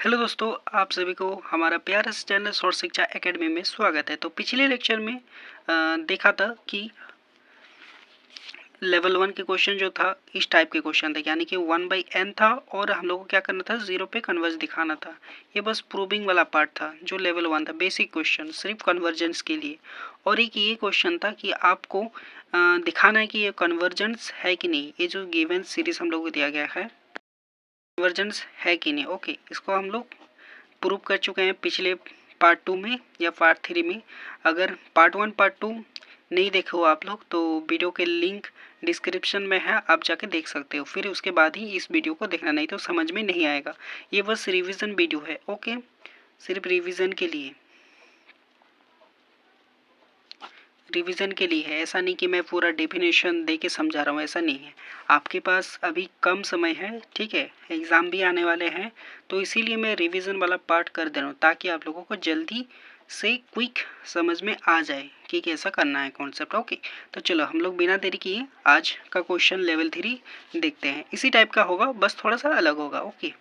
Hello दोस्तों, आप सभी को हमारा प्यारा सा चैनल शॉर्ट शिक्षा एकेडमी में स्वागत है। तो पिछले लेक्चर में देखा था कि लेवल 1 के क्वेश्चन जो था इस टाइप के क्वेश्चन थे, यानी कि 1/n था और हम लोग को क्या करना था, 0 पे कन्वर्ज दिखाना था। ये बस प्रूविंग वाला पार्ट था जो लेवल 1 था, बेसिक क्वेश्चन सिर्फ कन्वर्जेंस के लिए। और एक ये क्वेश्चन था कि आपको दिखाना है कि ये कन्वर्जेंस है कि नहीं। ये जो गिवन सीरीज हम लोग को दिया गया है, कन्वर्जेंस है कि नहीं। ओके, इसको हम लोग प्रूव कर चुके हैं पिछले पार्ट 2 में या पार्ट 3 में। अगर पार्ट 1 पार्ट 2 नहीं देखे हो आप लोग तो वीडियो के लिंक डिस्क्रिप्शन में है, आप जाके देख सकते हो। फिर उसके बाद ही इस वीडियो को देखना, नहीं तो समझ में नहीं आएगा। ये बस रिवीजन वीडियो है, ओके, सिर्फ रिवीजन के लिए है। ऐसा नहीं कि मैं पूरा डेफिनेशन दे के समझा रहा हूँ, ऐसा नहीं है। आपके पास अभी कम समय है, ठीक है, एग्ज़ाम भी आने वाले हैं, तो इसीलिए मैं रिवीजन वाला पार्ट कर दे रहा हूँ ताकि आप लोगों को जल्दी से क्विक समझ में आ जाए कि कैसा करना है कॉन्सेप्ट। ओके, तो चलो हम लोग बिना देरी किए आज का क्वेश्चन लेवल 3 देखते हैं। इसी टाइप का होगा, बस थोड़ा सा अलग होगा। ओके,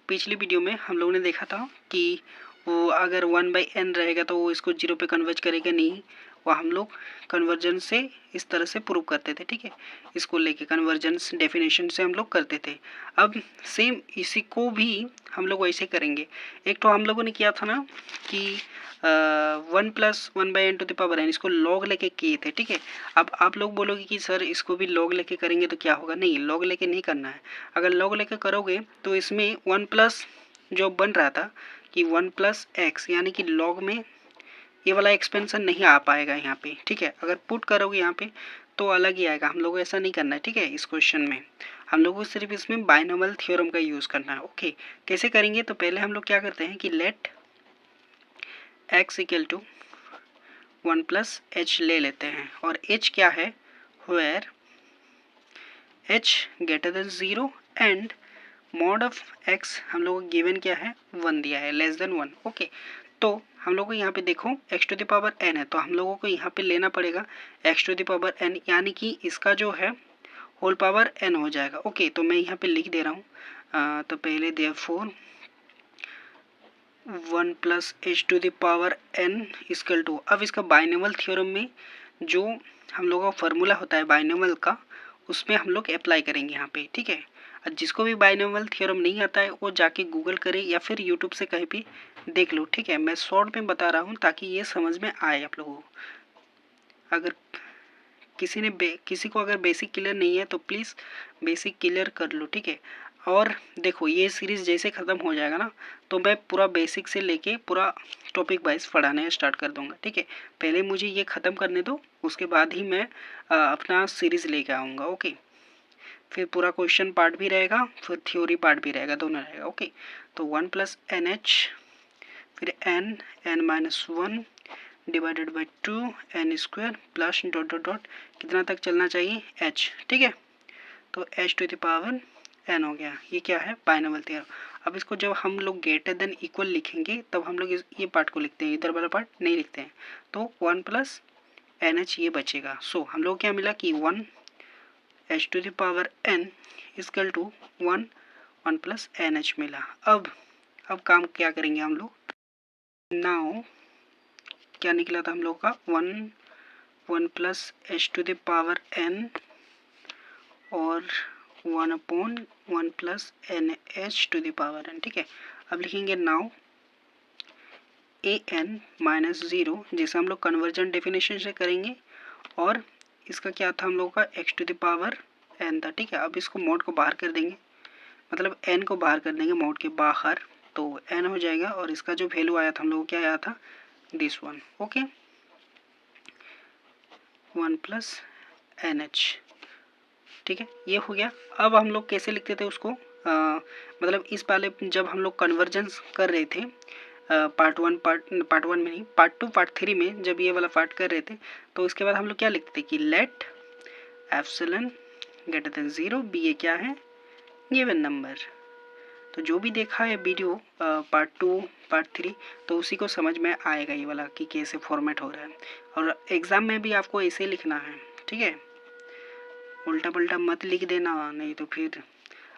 पिछली वीडियो में हम लोगों ने देखा था कि वो अगर 1/n रहेगा तो वो इसको 0 पे कन्वर्ज करेगा नहीं। वो हम लोग कन्वर्जेंस से इस तरह से प्रूव करते थे, ठीक है, इसको लेके कन्वर्जेंस डेफिनेशन से हम लोग करते थे। अब सेम इसी को भी हम लोग वैसे करेंगे। एक तो हम लोगों ने किया था ना कि 1+1/n⁴ इसको लॉग लेके किए थे, ठीक है। अब आप लोग बोलोगे कि सर इसको भी लॉग लेके करेंगे तो क्या होगा। नहीं, लॉग लेके नहीं करना है। अगर लॉग लेके करोगे तो इसमें 1 प्लस जो बन रहा था कि 1+x, यानी कि लॉग में ये वाला एक्सपेंशन नहीं आ पाएगा यहाँ पे, ठीक है। अगर पुट करोगे यहाँ पे तो अलग ही आएगा। हम लोग को ऐसा नहीं करना है, ठीक है। इस क्वेश्चन में हम लोग को सिर्फ इसमें बाइनोमियल थ्योरम का यूज़ करना है। ओके, कैसे करेंगे, तो पहले हम लोग क्या करते हैं कि late x equal to 1+h ले लेते हैं। और h क्या है, where h greater than 0 and mod of x हम लोग को गिवन क्या है, 1 दिया है, लेस देन 1। ओके, तो हम लोग को यहाँ पे देखो x⁴n है, तो हम लोगों को यहाँ पे लेना पड़ेगा x⁴n, यानी कि इसका जो है होल पावर n हो जाएगा। ओके, तो मैं यहाँ पे लिख दे रहा हूँ। तो पहले देयरफॉर 1+h⁴n इक्वल टू, अब इसका बाइनोमियल थ्योरम में जो हम लोगों का फार्मूला होता है बाइनोमियल का, उसमें हम लोग अप्लाई करेंगे यहाँ पे, ठीक है। और जिसको भी बाइनोमियल थ्योरम नहीं आता है वो जाके गूगल करे या फिर यूट्यूब से कहीं भी देख लो, ठीक है। मैं शॉर्ट में बता रहा हूँ ताकि ये समझ में आए आप लोगों को। अगर किसी को अगर बेसिक क्लियर नहीं है तो प्लीज़ बेसिक क्लियर कर लो, ठीक है। और देखो ये सीरीज़ जैसे ख़त्म हो जाएगा ना तो मैं पूरा बेसिक से लेके पूरा टॉपिक वाइज पढ़ाने स्टार्ट कर दूंगा, ठीक है। पहले मुझे ये ख़त्म करने दो, उसके बाद ही मैं अपना सीरीज़ लेके आऊँगा। ओके, फिर पूरा क्वेश्चन पार्ट भी रहेगा, फिर थ्योरी पार्ट भी रहेगा, दोनों रहेगा। ओके, तो 1+nh फिर n-1 divided by 2n² plus dot dot dot कितना तक चलना चाहिए, h, ठीक है। तो h⁴n हो गया। ये क्या है, बाइनोमियल थ्योरम। अब इसको जब हम लोग ग्रेटर देन इक्वल लिखेंगे तब हम लोग ये पार्ट को लिखते हैं, इधर वाला पार्ट नहीं लिखते हैं। तो 1+nh ये बचेगा। सो हम लोग क्या मिला कि 1h⁴n इक्वल टू 1+nh मिला। अब काम क्या करेंगे हम लोग, नाउ क्या निकला था हम लोग का 1+h⁴n और 1/1+nh⁴n, ठीक है। अब लिखेंगे नाउ an-0, जिसे हम लोग कन्वर्जन डेफिनेशन से करेंगे, और इसका क्या था हम लोग का x⁴n था, ठीक है। अब इसको मोड को बाहर कर देंगे, मतलब n को बाहर कर देंगे मोड के बाहर, तो n हो जाएगा। और इसका जो वैल्यू आया था हम लोग को क्या आया था, दिस वन। ओके, 1+nh, ठीक है, ये हो गया। अब हम लोग कैसे लिखते थे उसको, मतलब इस पहले जब हम लोग कन्वर्जेंस कर रहे थे पार्ट 1 में नहीं, पार्ट 2 पार्ट 3 में जब ये वाला पार्ट कर रहे थे, तो इसके बाद हम लोग क्या लिखते थे कि let epsilon greater than 0 be, ये क्या है, गिवन नंबर। तो जो भी देखा है वीडियो पार्ट 2 पार्ट 3, तो उसी को समझ में आएगा ये वाला कि कैसे फॉर्मेट हो रहा है। और एग्ज़ाम में भी आपको ऐसे लिखना है, ठीक है, उल्टा पुल्टा मत लिख देना, नहीं तो फिर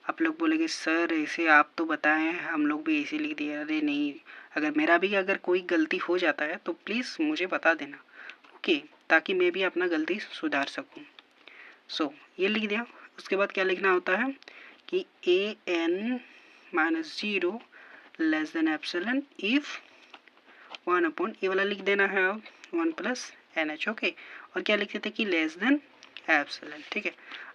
आप लोग बोलेंगे सर ऐसे आप तो बताएं, हम लोग भी ऐसे लिख दिए। अरे नहीं, अगर मेरा भी अगर कोई गलती हो जाता है तो प्लीज़ मुझे बता देना, ओके, ताकि मैं भी अपना गलती सुधार सकूं। सो ये लिख दिया। उसके बाद क्या लिखना होता है कि an minus 0 less than epsilon if 1 upon ये वाला लिख देना है अब 1 प्लस NH, ओके। और क्या लिखते थे कि लेस देन एप्सिलॉन, ठीक है।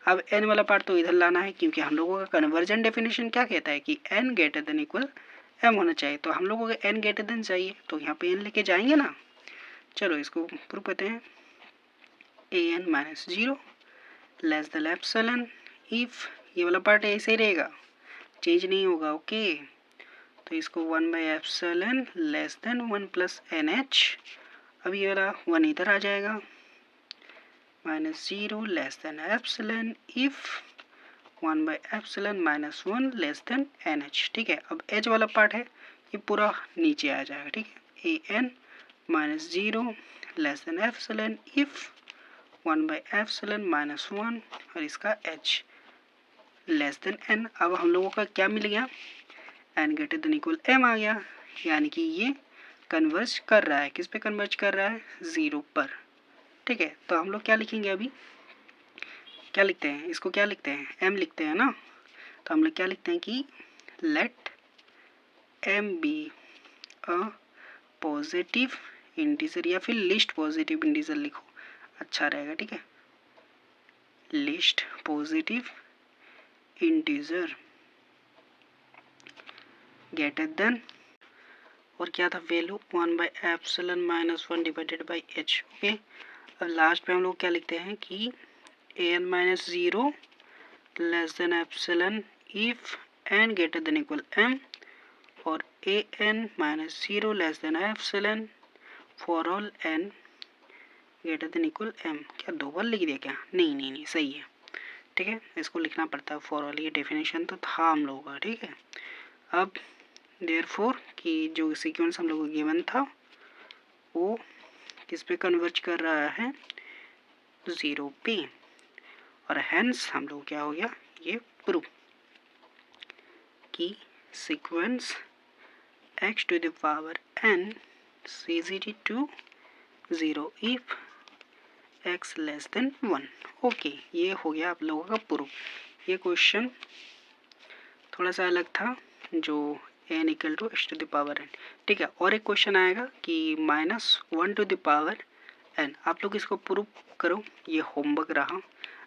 अब n वाला पार्ट तो इधर लाना है, क्योंकि हम लोगों का कन्वर्जन डेफिनेशन क्या कहता है कि n greater than equal m होना चाहिए। तो हम लोगों को n ग्रेटर देन चाहिए, तो यहाँ पे n लेके जाएंगे ना। चलो इसको प्रूव करते हैं। an minus 0 less than epsilon if ये वाला पार्ट ऐसे ही रहेगा, चेंज नहीं होगा, ओके। तो इसको 1 by epsilon less than 1 plus NH। अब ये वाला 1 इधर आ जाएगा, minus 0 less than epsilon if 1 by epsilon minus 1 less than NH, ठीक है। अब H वाला पार्ट है ये पूरा नीचे आ जाएगा, ठीक है। an minus 0 less than epsilon if 1 by epsilon minus 1 और इसका H लेस देन n। अब हम लोगों का क्या मिल गया, n greater than equal m आ गया, यानी कि ये कन्वर्ज कर रहा है, किस पे कन्वर्ज कर रहा है, 0 पर, ठीक है। तो हम लोग क्या लिखेंगे अभी, क्या लिखते हैं, इसको क्या लिखते हैं, m लिखते हैं ना। तो हम लोग क्या लिखते हैं कि let m be a positive integer, या फिर लिस्ट पॉजिटिव इंटीजर लिखो, अच्छा रहेगा, ठीक है। Least positive integer greater than, और क्या था value, 1 by epsilon minus 1 divided by h, okay. अब लास्ट पे हम लोग क्या लिखते हैं कि an minus 0 less than epsilon if n greater than equal m, और an minus 0 less than epsilon for all n greater than equal m। क्या दो बार लिख दिया क्या, नहीं नहीं नहीं, सही है, ठीक है। इसको लिखना पड़ता है फॉर ऑल, ये डेफिनेशन तो था हम लोगों का, ठीक है। अब देयरफॉर कि जो सीक्वेंस हम लोगों को गिवन था वो किस पे कन्वर्ज कर रहा है, 0 पे, और हेंस हम लोग क्या हो गया, ये प्रूव कि sequence x to the power n CZD to 0 if x less than 1, okay. ये हो गया आप लोगों का प्रूफ। ये क्वेश्चन थोड़ा सा अलग था, जो n equal to x to the power n, ठीक है। और एक क्वेश्चन आएगा कि -1 टू द पावर n, आप लोग इसको प्रूफ करो, ये होमवर्क रहा।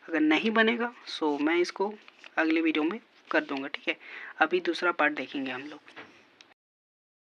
अगर नहीं बनेगा सो मैं इसको अगले वीडियो में कर दूंगा, ठीक है। अभी दूसरा पार्ट देखेंगे हम लोग।